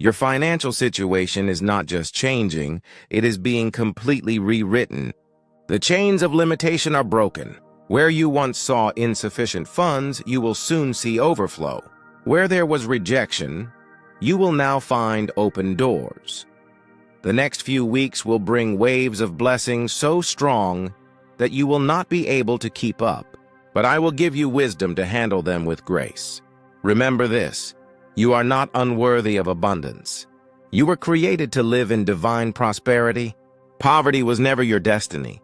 Your financial situation is not just changing, it is being completely rewritten. The chains of limitation are broken. Where you once saw insufficient funds, you will soon see overflow. Where there was rejection, you will now find open doors. The next few weeks will bring waves of blessings so strong that you will not be able to keep up, but I will give you wisdom to handle them with grace. Remember this, you are not unworthy of abundance. You were created to live in divine prosperity. Poverty was never your destiny.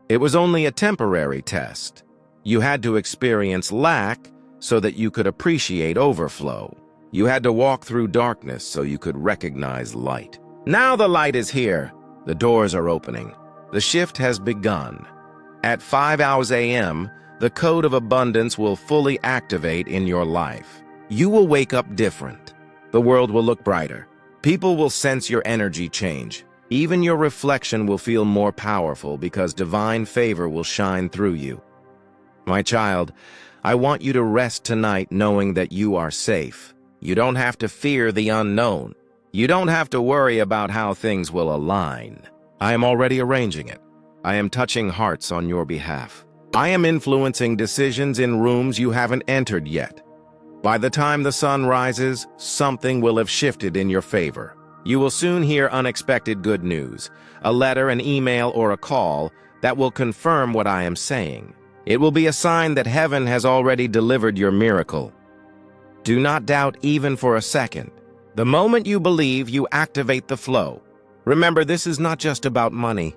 It was only a temporary test. You had to experience lack so that you could appreciate overflow. You had to walk through darkness so you could recognize light. Now the light is here. The doors are opening. The shift has begun. At 5 a.m., the code of abundance will fully activate in your life. You will wake up different. The world will look brighter. People will sense your energy change. Even your reflection will feel more powerful because divine favor will shine through you. My child, I want you to rest tonight knowing that you are safe. You don't have to fear the unknown. You don't have to worry about how things will align. I am already arranging it. I am touching hearts on your behalf. I am influencing decisions in rooms you haven't entered yet. By the time the sun rises, something will have shifted in your favor. You will soon hear unexpected good news, a letter, an email, or a call that will confirm what I am saying. It will be a sign that heaven has already delivered your miracle. Do not doubt even for a second. The moment you believe, you activate the flow. Remember, this is not just about money.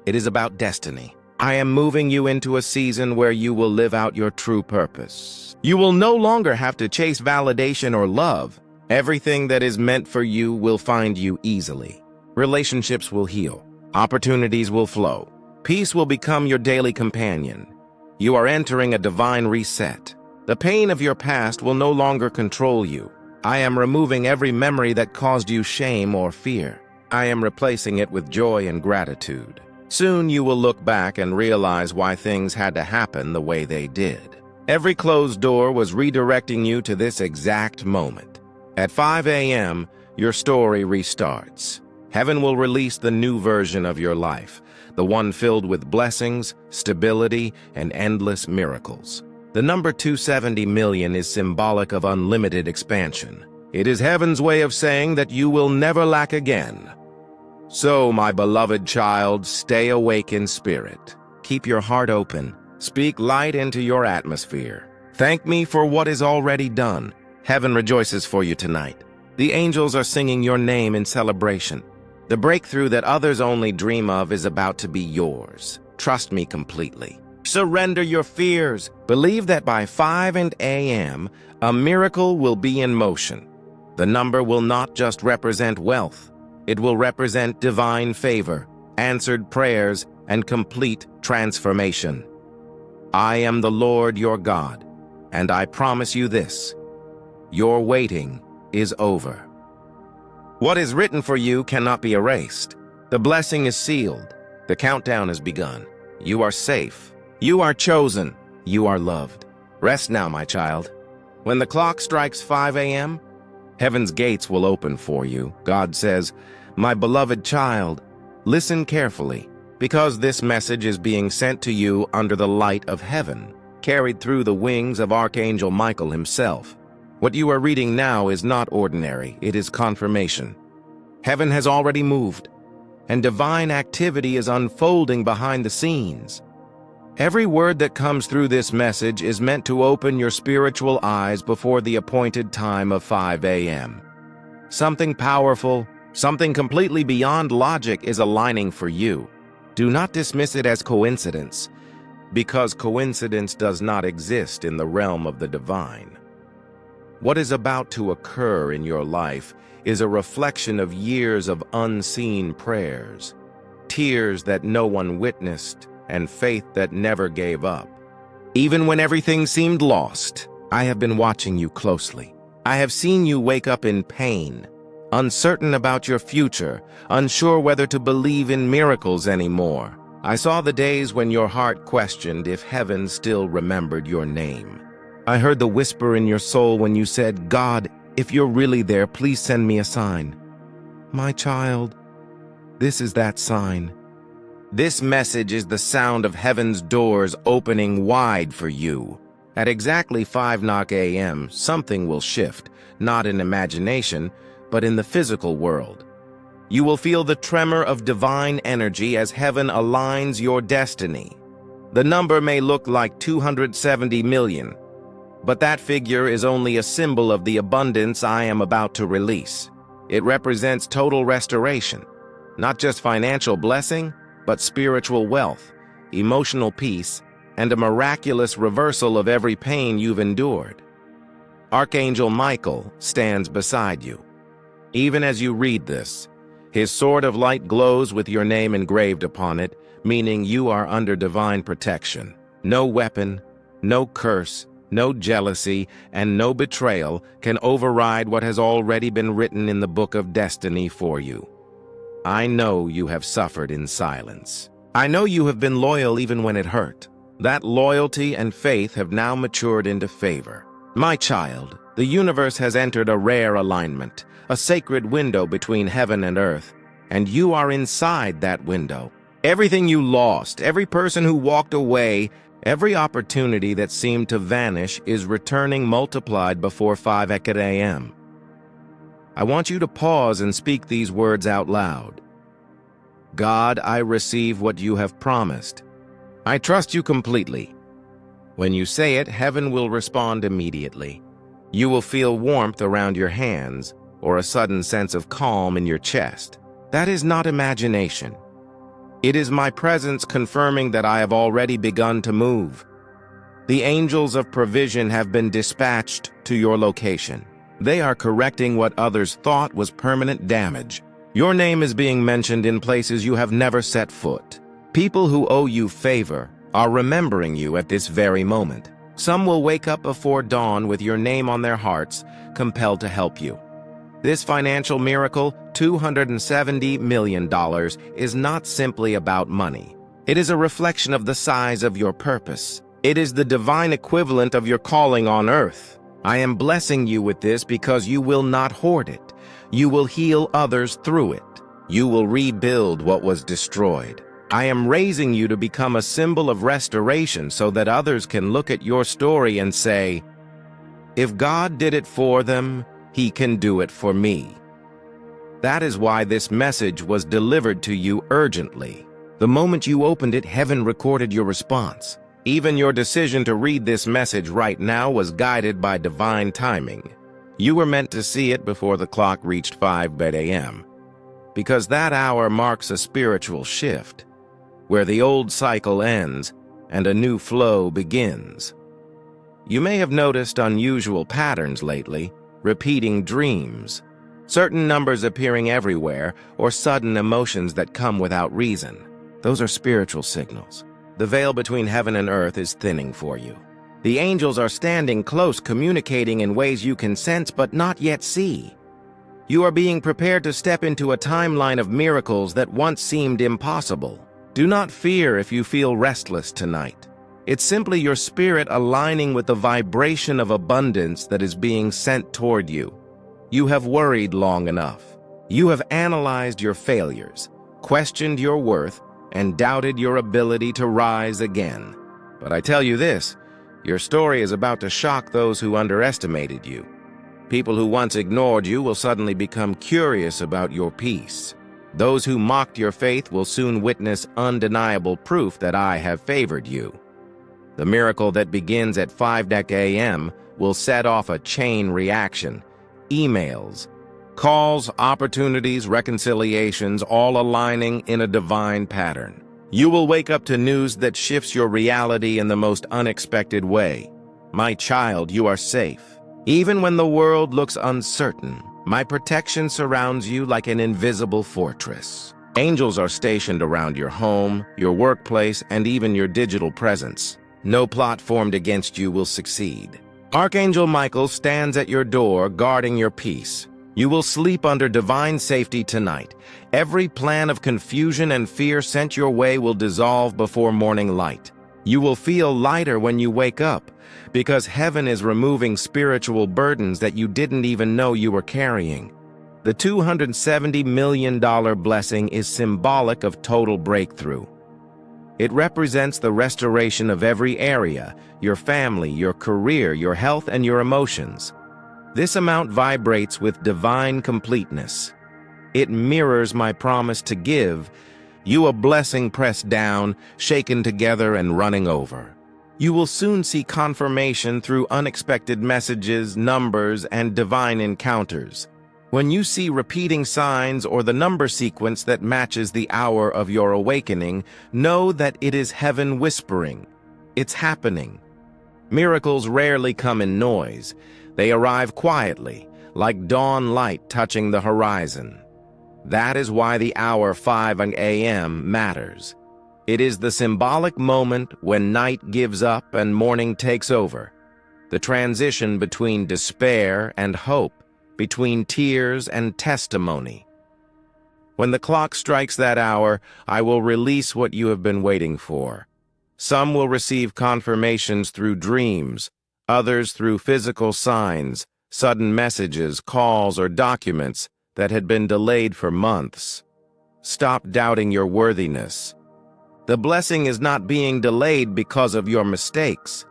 It is about destiny. I am moving you into a season where you will live out your true purpose. You will no longer have to chase validation or love. Everything that is meant for you will find you easily. Relationships will heal. Opportunities will flow. Peace will become your daily companion. You are entering a divine reset. The pain of your past will no longer control you. I am removing every memory that caused you shame or fear. I am replacing it with joy and gratitude. Soon you will look back and realize why things had to happen the way they did. Every closed door was redirecting you to this exact moment. At 5 a.m., your story restarts. Heaven will release the new version of your life, the one filled with blessings, stability, and endless miracles. The number 270 million is symbolic of unlimited expansion. It is heaven's way of saying that you will never lack again. So, my beloved child, stay awake in spirit. Keep your heart open. Speak light into your atmosphere. Thank me for what is already done. Heaven rejoices for you tonight. The angels are singing your name in celebration. The breakthrough that others only dream of is about to be yours. Trust me completely. Surrender your fears. Believe that by 5 a.m., a miracle will be in motion. The number will not just represent wealth. It will represent divine favor, answered prayers, and complete transformation. I am the Lord your God, and I promise you this: your waiting is over. What is written for you cannot be erased. The blessing is sealed. The countdown has begun. You are safe. You are chosen. You are loved. Rest now, my child. When the clock strikes 5 a.m., heaven's gates will open for you. God says, my beloved child, listen carefully, because this message is being sent to you under the light of heaven, carried through the wings of Archangel Micheal himself. What you are reading now is not ordinary, it is confirmation. Heaven has already moved, and divine activity is unfolding behind the scenes. Every word that comes through this message is meant to open your spiritual eyes before the appointed time of 5 a.m. Something powerful, something completely beyond logic is aligning for you. Do not dismiss it as coincidence, because coincidence does not exist in the realm of the divine. What is about to occur in your life is a reflection of years of unseen prayers, tears that no one witnessed, and faith that never gave up. Even when everything seemed lost, I have been watching you closely. I have seen you wake up in pain, uncertain about your future, unsure whether to believe in miracles anymore. I saw the days when your heart questioned if heaven still remembered your name. I heard the whisper in your soul when you said, God, if you're really there, please send me a sign. My child, this is that sign. This message is the sound of heaven's doors opening wide for you. At exactly 5:00 a.m., something will shift, not in imagination, but in the physical world. You will feel the tremor of divine energy as heaven aligns your destiny. The number may look like 270 million, but that figure is only a symbol of the abundance I am about to release. It represents total restoration, not just financial blessing, but spiritual wealth, emotional peace, and a miraculous reversal of every pain you've endured. Archangel Micheal stands beside you. Even as you read this, his sword of light glows with your name engraved upon it, meaning you are under divine protection. No weapon, no curse, no jealousy, and no betrayal can override what has already been written in the book of destiny for you. I know you have suffered in silence. I know you have been loyal even when it hurt. That loyalty and faith have now matured into favor. My child, the universe has entered a rare alignment, a sacred window between heaven and earth, and you are inside that window. Everything you lost, every person who walked away, every opportunity that seemed to vanish is returning multiplied before 5:00 a.m. I want you to pause and speak these words out loud. God, I receive what you have promised. I trust you completely. When you say it, heaven will respond immediately. You will feel warmth around your hands or a sudden sense of calm in your chest. That is not imagination. It is my presence confirming that I have already begun to move. The angels of provision have been dispatched to your location. They are correcting what others thought was permanent damage. Your name is being mentioned in places you have never set foot. People who owe you favor are remembering you at this very moment. Some will wake up before dawn with your name on their hearts, compelled to help you. This financial miracle, $270 million, is not simply about money. It is a reflection of the size of your purpose. It is the divine equivalent of your calling on earth. I am blessing you with this because you will not hoard it. You will heal others through it. You will rebuild what was destroyed. I am raising you to become a symbol of restoration so that others can look at your story and say, if God did it for them, He can do it for me. That is why this message was delivered to you urgently. The moment you opened it, heaven recorded your response. Even your decision to read this message right now was guided by divine timing. You were meant to see it before the clock reached 5:00 a.m. because that hour marks a spiritual shift, where the old cycle ends and a new flow begins. You may have noticed unusual patterns lately, repeating dreams, certain numbers appearing everywhere, or sudden emotions that come without reason. Those are spiritual signals. The veil between heaven and earth is thinning for you. The angels are standing close, communicating in ways you can sense but not yet see. You are being prepared to step into a timeline of miracles that once seemed impossible. Do not fear if you feel restless tonight. It's simply your spirit aligning with the vibration of abundance that is being sent toward you. You have worried long enough. You have analyzed your failures, questioned your worth, and doubted your ability to rise again. But I tell you this, your story is about to shock those who underestimated you. People who once ignored you will suddenly become curious about your peace. Those who mocked your faith will soon witness undeniable proof that I have favored you. The miracle that begins at 5:00 a.m. will set off a chain reaction. Emails, calls, opportunities, reconciliations, all aligning in a divine pattern. You will wake up to news that shifts your reality in the most unexpected way. My child, you are safe. Even when the world looks uncertain, my protection surrounds you like an invisible fortress. Angels are stationed around your home, your workplace, and even your digital presence. No plot formed against you will succeed. Archangel Micheal stands at your door, guarding your peace. You will sleep under divine safety tonight. Every plan of confusion and fear sent your way will dissolve before morning light. You will feel lighter when you wake up, because heaven is removing spiritual burdens that you didn't even know you were carrying. The $270 million blessing is symbolic of total breakthrough. It represents the restoration of every area: your family, your career, your health, and your emotions. This amount vibrates with divine completeness. It mirrors my promise to give you a blessing pressed down, shaken together, and running over. You will soon see confirmation through unexpected messages, numbers, and divine encounters. When you see repeating signs or the number sequence that matches the hour of your awakening, know that it is heaven whispering. It's happening. Miracles rarely come in noise. They arrive quietly, like dawn light touching the horizon. That is why the hour 5 a.m. matters. It is the symbolic moment when night gives up and morning takes over. The transition between despair and hope, between tears and testimony. When the clock strikes that hour, I will release what you have been waiting for. Some will receive confirmations through dreams, others through physical signs, sudden messages, calls, or documents that had been delayed for months. Stop doubting your worthiness. The blessing is not being delayed because of your mistakes.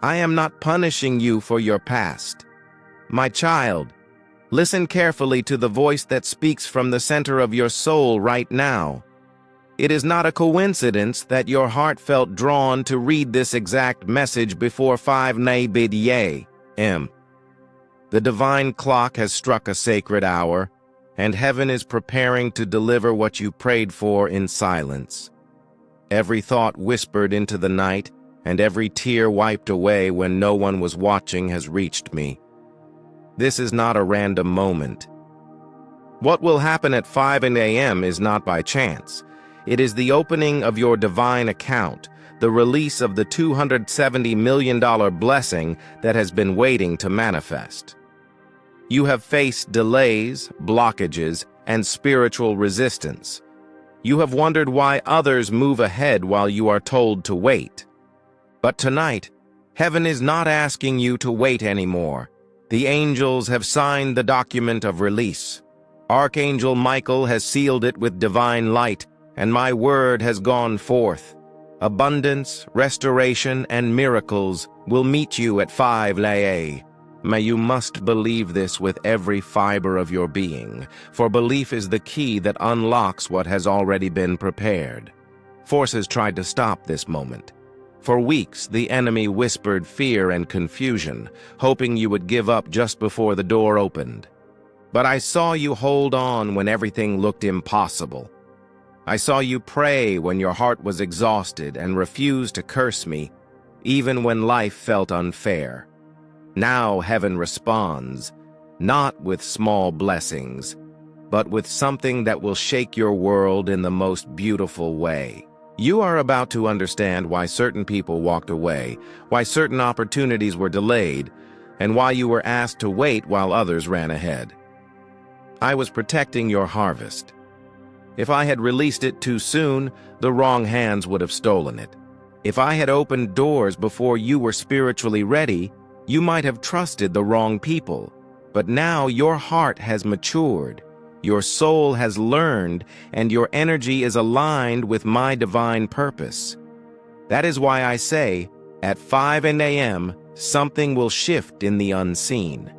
I am not punishing you for your past. My child, listen carefully to the voice that speaks from the center of your soul right now. It is not a coincidence that your heart felt drawn to read this exact message before 5 a.m. The divine clock has struck a sacred hour, and heaven is preparing to deliver what you prayed for in silence. Every thought whispered into the night, and every tear wiped away when no one was watching has reached me. This is not a random moment. What will happen at 5 a.m. is not by chance. It is the opening of your divine account, the release of the $270 million blessing that has been waiting to manifest. You have faced delays, blockages, and spiritual resistance. You have wondered why others move ahead while you are told to wait. But tonight, heaven is not asking you to wait anymore. The angels have signed the document of release. Archangel Micheal has sealed it with divine light, and my word has gone forth. Abundance, restoration, and miracles will meet you at 5 a.m. You must believe this with every fiber of your being, for belief is the key that unlocks what has already been prepared. Forces tried to stop this moment. For weeks, the enemy whispered fear and confusion, hoping you would give up just before the door opened. But I saw you hold on when everything looked impossible. I saw you pray when your heart was exhausted and refused to curse me, even when life felt unfair. Now heaven responds, not with small blessings, but with something that will shake your world in the most beautiful way. You are about to understand why certain people walked away, why certain opportunities were delayed, and why you were asked to wait while others ran ahead. I was protecting your harvest. If I had released it too soon, the wrong hands would have stolen it. If I had opened doors before you were spiritually ready, you might have trusted the wrong people. But now your heart has matured, your soul has learned, and your energy is aligned with my divine purpose. That is why I say, at 5 a.m., something will shift in the unseen.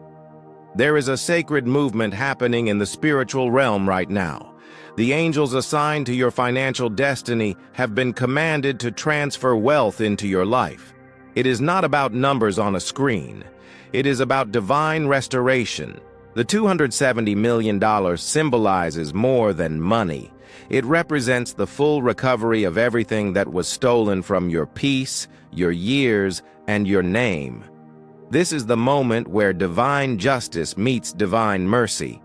There is a sacred movement happening in the spiritual realm right now. The angels assigned to your financial destiny have been commanded to transfer wealth into your life. It is not about numbers on a screen. It is about divine restoration. The $270 million symbolizes more than money. It represents the full recovery of everything that was stolen from your peace, your years, and your name. This is the moment where divine justice meets divine mercy.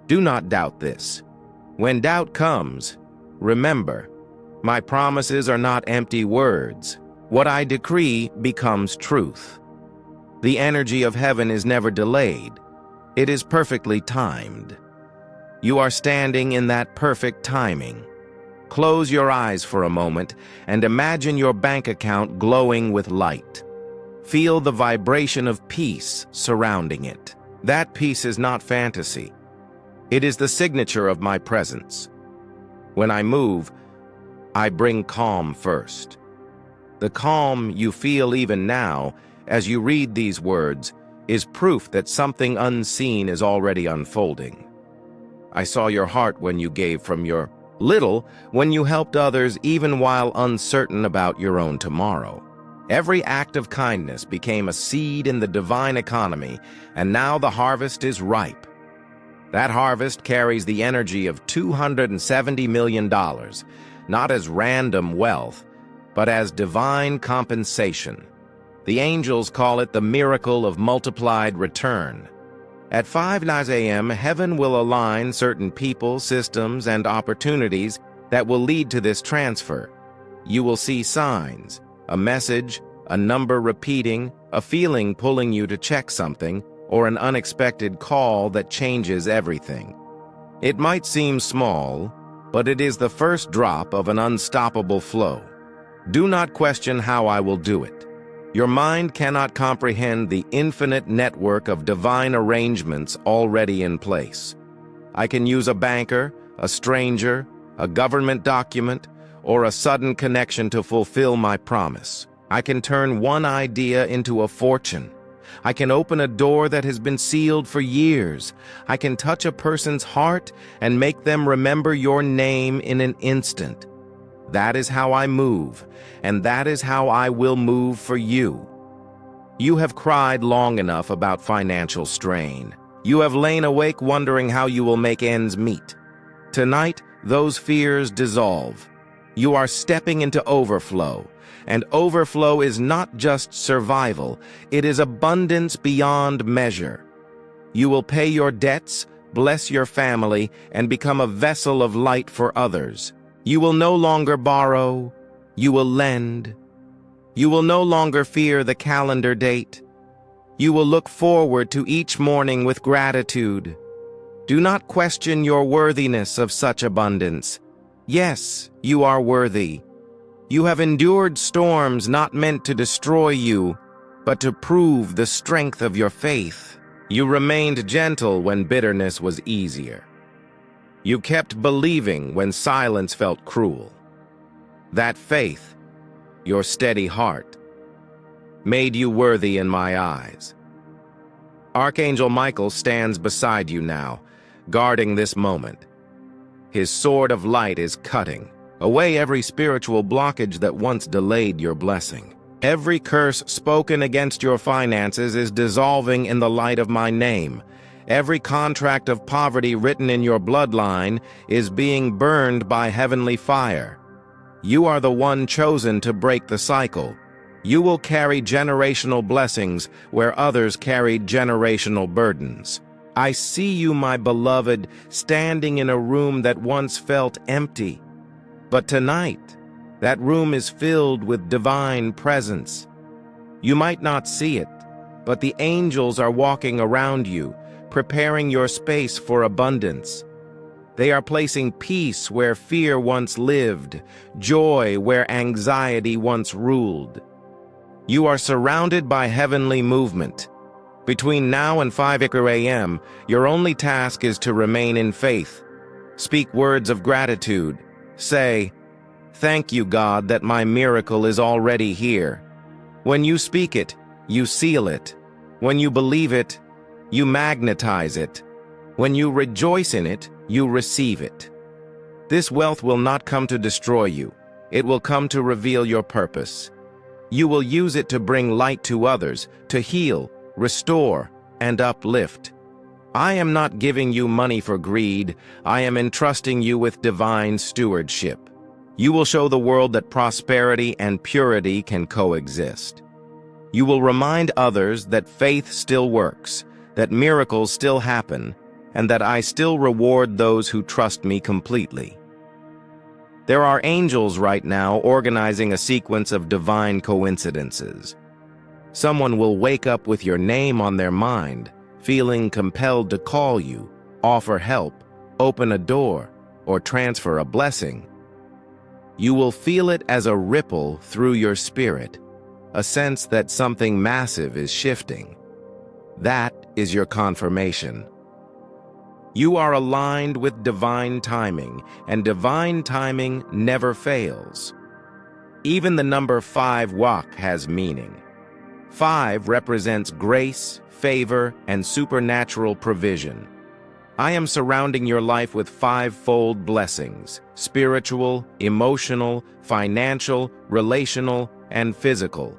Do not doubt this. When doubt comes, remember, my promises are not empty words. What I decree becomes truth. The energy of heaven is never delayed. It is perfectly timed. You are standing in that perfect timing. Close your eyes for a moment and imagine your bank account glowing with light. Feel the vibration of peace surrounding it. That peace is not fantasy. It is the signature of my presence. When I move, I bring calm first. The calm you feel even now, as you read these words, is proof that something unseen is already unfolding. I saw your heart when you gave from your little, when you helped others even while uncertain about your own tomorrow. Every act of kindness became a seed in the divine economy, and now the harvest is ripe. That harvest carries the energy of $270 million, not as random wealth, but as divine compensation. The angels call it the miracle of multiplied return. At 5:00 a.m., heaven will align certain people, systems, and opportunities that will lead to this transfer. You will see signs, a message, a number repeating, a feeling pulling you to check something, or an unexpected call that changes everything. It might seem small, but it is the first drop of an unstoppable flow. Do not question how I will do it. Your mind cannot comprehend the infinite network of divine arrangements already in place. I can use a banker, a stranger, a government document, or a sudden connection to fulfill my promise. I can turn one idea into a fortune. I can open a door that has been sealed for years. I can touch a person's heart and make them remember your name in an instant. That is how I move, and that is how I will move for you. You have cried long enough about financial strain. You have lain awake wondering how you will make ends meet. Tonight, those fears dissolve. You are stepping into overflow, and overflow is not just survival, it is abundance beyond measure. You will pay your debts, bless your family, and become a vessel of light for others. You will no longer borrow, you will lend. You will no longer fear the calendar date. You will look forward to each morning with gratitude. Do not question your worthiness of such abundance. Yes, you are worthy. You have endured storms not meant to destroy you, but to prove the strength of your faith. You remained gentle when bitterness was easier. You kept believing when silence felt cruel. That faith, your steady heart, made you worthy in my eyes. Archangel Michael stands beside you now, guarding this moment. His sword of light is cutting away every spiritual blockage that once delayed your blessing. Every curse spoken against your finances is dissolving in the light of my name. Every contract of poverty written in your bloodline is being burned by heavenly fire. You are the one chosen to break the cycle. You will carry generational blessings where others carried generational burdens. I see you, my beloved, standing in a room that once felt empty. But tonight, that room is filled with divine presence. You might not see it, but the angels are walking around you, preparing your space for abundance. They are placing peace where fear once lived, joy where anxiety once ruled. You are surrounded by heavenly movement. Between now and 5:00 a.m., your only task is to remain in faith. Speak words of gratitude. Say, "Thank you, God, that my miracle is already here." When you speak it, you seal it. When you believe it, you magnetize it. When you rejoice in it, you receive it. This wealth will not come to destroy you. It will come to reveal your purpose. You will use it to bring light to others, to heal, restore, and uplift. I am not giving you money for greed. I am entrusting you with divine stewardship. You will show the world that prosperity and purity can coexist. You will remind others that faith still works, that miracles still happen, and that I still reward those who trust me completely. There are angels right now organizing a sequence of divine coincidences. Someone will wake up with your name on their mind, feeling compelled to call you, offer help, open a door, or transfer a blessing. You will feel it as a ripple through your spirit, a sense that something massive is shifting. That is your confirmation. You are aligned with divine timing, and divine timing never fails. Even the number 5 wak has meaning. 5 represents grace, favor, and supernatural provision. I am surrounding your life with 5-fold blessings: spiritual, emotional, financial, relational, and physical.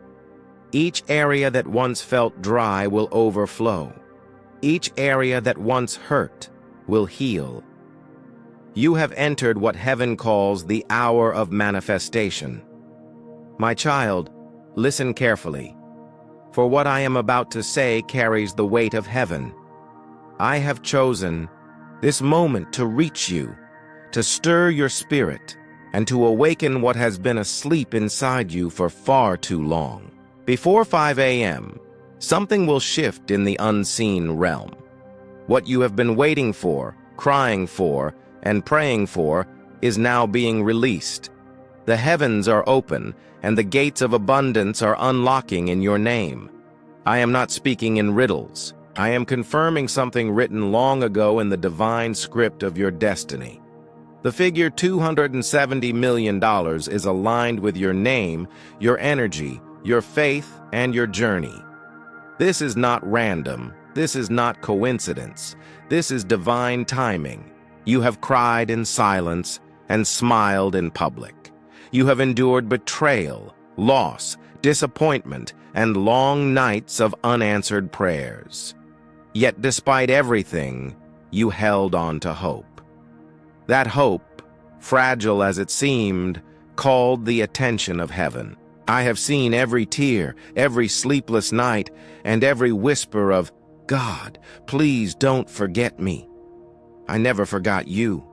Each area that once felt dry will overflow. Each area that once hurt will heal. You have entered what heaven calls the hour of manifestation. My child, listen carefully, for what I am about to say carries the weight of heaven. I have chosen this moment to reach you, to stir your spirit, and to awaken what has been asleep inside you for far too long. Before 5 a.m., something will shift in the unseen realm. What you have been waiting for, crying for, and praying for is now being released. The heavens are open, and the gates of abundance are unlocking in your name. I am not speaking in riddles. I am confirming something written long ago in the divine script of your destiny. The figure $270 million is aligned with your name, your energy, your faith, and your journey. This is not random. This is not coincidence. This is divine timing. You have cried in silence and smiled in public. You have endured betrayal, loss, disappointment, and long nights of unanswered prayers. Yet despite everything, you held on to hope. That hope, fragile as it seemed, called the attention of heaven. I have seen every tear, every sleepless night, and every whisper of, "God, please don't forget me." I never forgot you.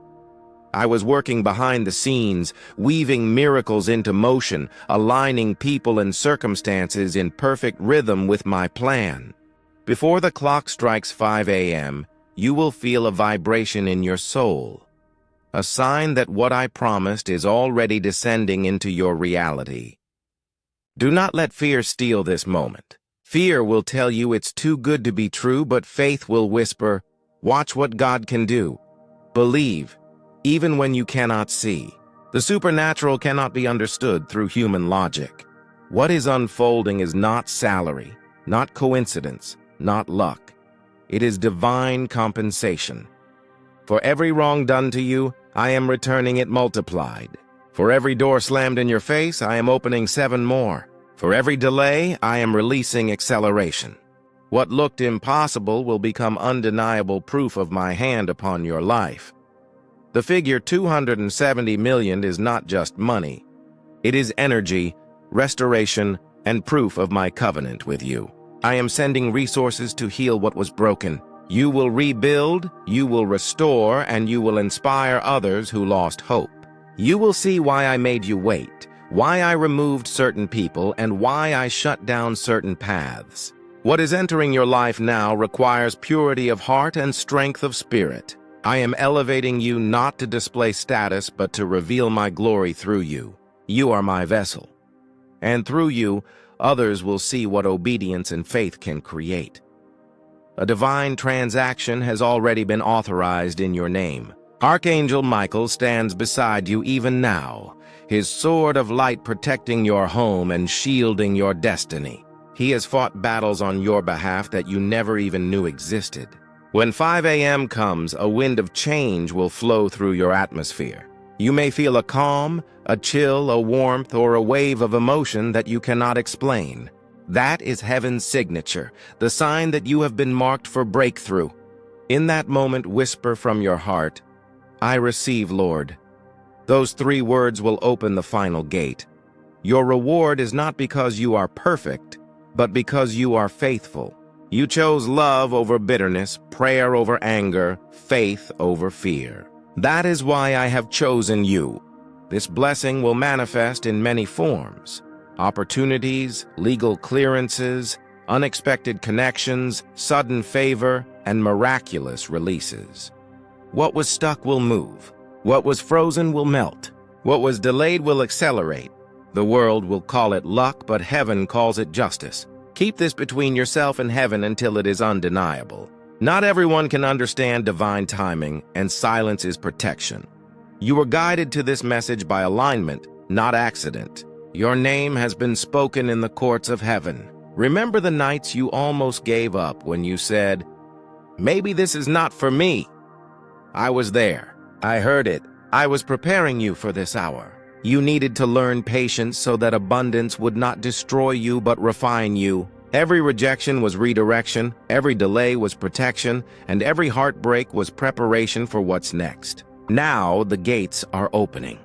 I was working behind the scenes, weaving miracles into motion, aligning people and circumstances in perfect rhythm with my plan. Before the clock strikes 5 a.m., you will feel a vibration in your soul, a sign that what I promised is already descending into your reality. Do not let fear steal this moment. Fear will tell you it's too good to be true, but faith will whisper, "Watch what God can do." Believe, even when you cannot see. The supernatural cannot be understood through human logic. What is unfolding is not salary, not coincidence, not luck. It is divine compensation. For every wrong done to you, I am returning it multiplied. For every door slammed in your face, I am opening 7 more. For every delay, I am releasing acceleration. What looked impossible will become undeniable proof of my hand upon your life. The figure 270 million is not just money. It is energy, restoration, and proof of my covenant with you. I am sending resources to heal what was broken. You will rebuild, you will restore, and you will inspire others who lost hope. You will see why I made you wait, why I removed certain people, and why I shut down certain paths. What is entering your life now requires purity of heart and strength of spirit. I am elevating you not to display status, but to reveal my glory through you. You are my vessel. And through you, others will see what obedience and faith can create. A divine transaction has already been authorized in your name. Archangel Micheal stands beside you even now, his sword of light protecting your home and shielding your destiny. He has fought battles on your behalf that you never even knew existed. When 5 a.m. comes, a wind of change will flow through your atmosphere. You may feel a calm, a chill, a warmth, or a wave of emotion that you cannot explain. That is heaven's signature, the sign that you have been marked for breakthrough. In that moment, whisper from your heart, "I receive, Lord." Those 3 words will open the final gate. Your reward is not because you are perfect, but because you are faithful. You chose love over bitterness, prayer over anger, faith over fear. That is why I have chosen you. This blessing will manifest in many forms: opportunities, legal clearances, unexpected connections, sudden favor, and miraculous releases. What was stuck will move. What was frozen will melt. What was delayed will accelerate. The world will call it luck, but heaven calls it justice. Keep this between yourself and heaven until it is undeniable. Not everyone can understand divine timing, and silence is protection. You were guided to this message by alignment, not accident. Your name has been spoken in the courts of heaven. Remember the nights you almost gave up when you said, "Maybe this is not for me." I was there. I heard it. I was preparing you for this hour. You needed to learn patience so that abundance would not destroy you but refine you. Every rejection was redirection, every delay was protection, and every heartbreak was preparation for what's next. Now the gates are opening.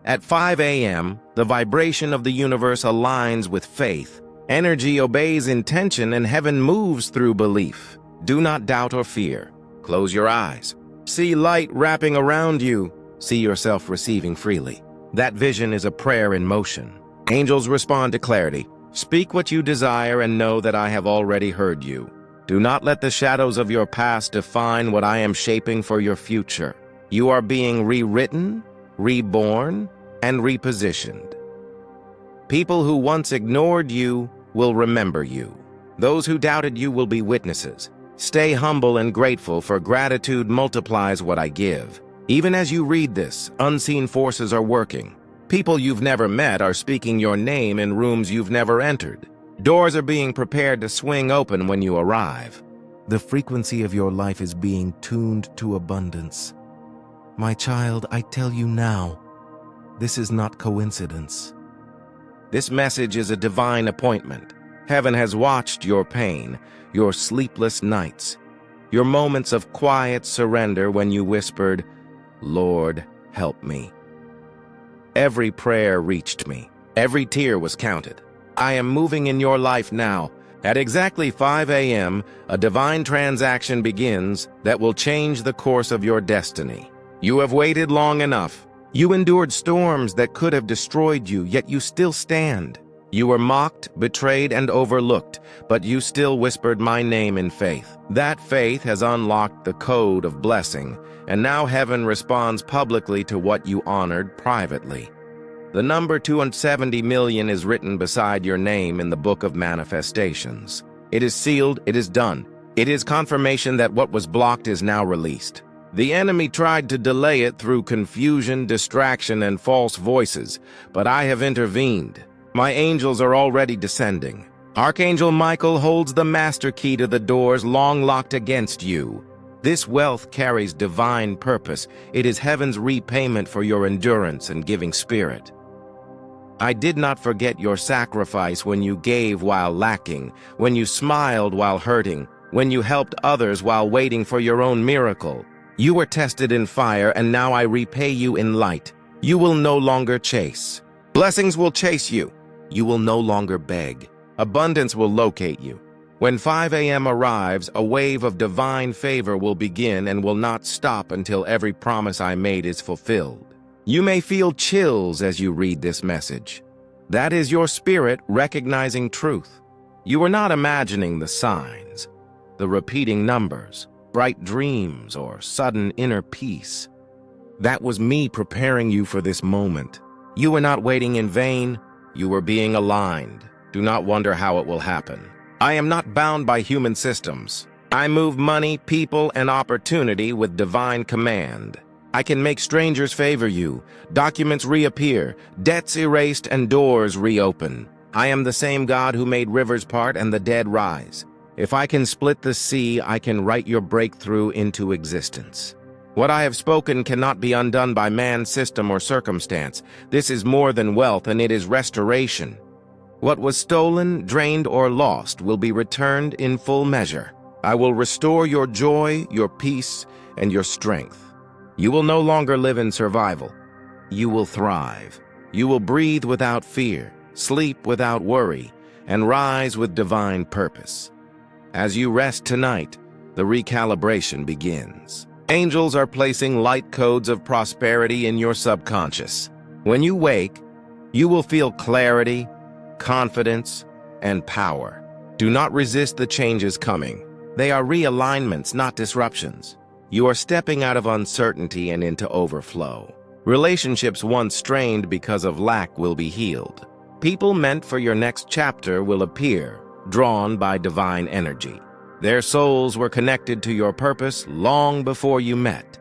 At 5 a.m., the vibration of the universe aligns with faith. Energy obeys intention and heaven moves through belief. Do not doubt or fear. Close your eyes. See light wrapping around you. See yourself receiving freely. That vision is a prayer in motion. Angels respond to clarity. Speak what you desire and know that I have already heard you. Do not let the shadows of your past define what I am shaping for your future. You are being rewritten, reborn, and repositioned. People who once ignored you will remember you. Those who doubted you will be witnesses. Stay humble and grateful, for gratitude multiplies what I give. Even as you read this, unseen forces are working. People you've never met are speaking your name in rooms you've never entered. Doors are being prepared to swing open when you arrive. The frequency of your life is being tuned to abundance. My child, I tell you now, this is not coincidence. This message is a divine appointment. Heaven has watched your pain, your sleepless nights, your moments of quiet surrender when you whispered, "Lord, help me." Every prayer reached me. Every tear was counted. I am moving in your life now. At exactly 5 a.m., a divine transaction begins that will change the course of your destiny. You have waited long enough. You endured storms that could have destroyed you, yet you still stand. You were mocked, betrayed, and overlooked, but you still whispered my name in faith. That faith has unlocked the code of blessing, and now heaven responds publicly to what you honored privately. The number 270 million is written beside your name in the book of manifestations. It is sealed, it is done. It is confirmation that what was blocked is now released. The enemy tried to delay it through confusion, distraction, and false voices, but I have intervened. My angels are already descending. Archangel Micheal holds the master key to the doors long locked against you. This wealth carries divine purpose. It is heaven's repayment for your endurance and giving spirit. I did not forget your sacrifice when you gave while lacking, when you smiled while hurting, when you helped others while waiting for your own miracle. You were tested in fire, and now I repay you in light. You will no longer chase. Blessings will chase you. You will no longer beg. Abundance will locate you. When 5 a.m. arrives, a wave of divine favor will begin and will not stop until every promise I made is fulfilled. You may feel chills as you read this message. That is your spirit recognizing truth. You are not imagining the signs, the repeating numbers, bright dreams, or sudden inner peace. That was me preparing you for this moment. You were not waiting in vain. You were being aligned. Do not wonder how it will happen. I am not bound by human systems. I move money, people, and opportunity with divine command. I can make strangers favor you, documents reappear, debts erased, and doors reopen. I am the same God who made rivers part and the dead rise. If I can split the sea, I can write your breakthrough into existence. What I have spoken cannot be undone by man's system or circumstance. This is more than wealth, and it is restoration. What was stolen, drained, or lost will be returned in full measure. I will restore your joy, your peace, and your strength. You will no longer live in survival. You will thrive. You will breathe without fear, sleep without worry, and rise with divine purpose. As you rest tonight, the recalibration begins. Angels are placing light codes of prosperity in your subconscious. When you wake, you will feel clarity, confidence, and power. Do not resist the changes coming. They are realignments, not disruptions. You are stepping out of uncertainty and into overflow. Relationships once strained because of lack will be healed. People meant for your next chapter will appear, drawn by divine energy. Their souls were connected to your purpose long before you met.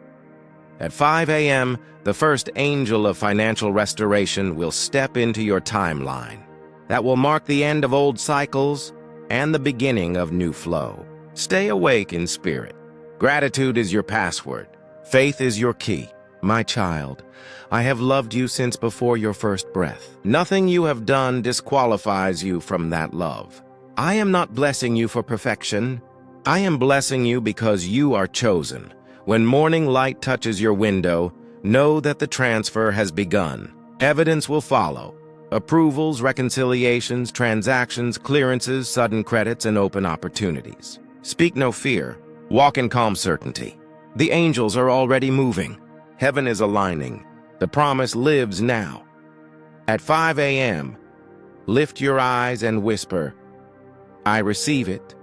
At 5 a.m., the first angel of financial restoration will step into your timeline. That will mark the end of old cycles and the beginning of new flow. Stay awake in spirit. Gratitude is your password. Faith is your key. My child, I have loved you since before your first breath. Nothing you have done disqualifies you from that love. I am not blessing you for perfection. I am blessing you because you are chosen. When morning light touches your window, know that the transfer has begun. Evidence will follow. Approvals, reconciliations, transactions, clearances, sudden credits, and open opportunities. Speak no fear. Walk in calm certainty. The angels are already moving. Heaven is aligning. The promise lives now. At 5 a.m., lift your eyes and whisper, I receive it,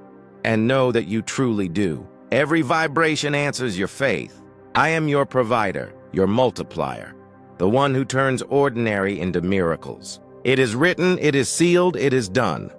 and know that you truly do. Every vibration answers your faith. I am your provider, your multiplier, the one who turns ordinary into miracles. It is written, it is sealed, it is done.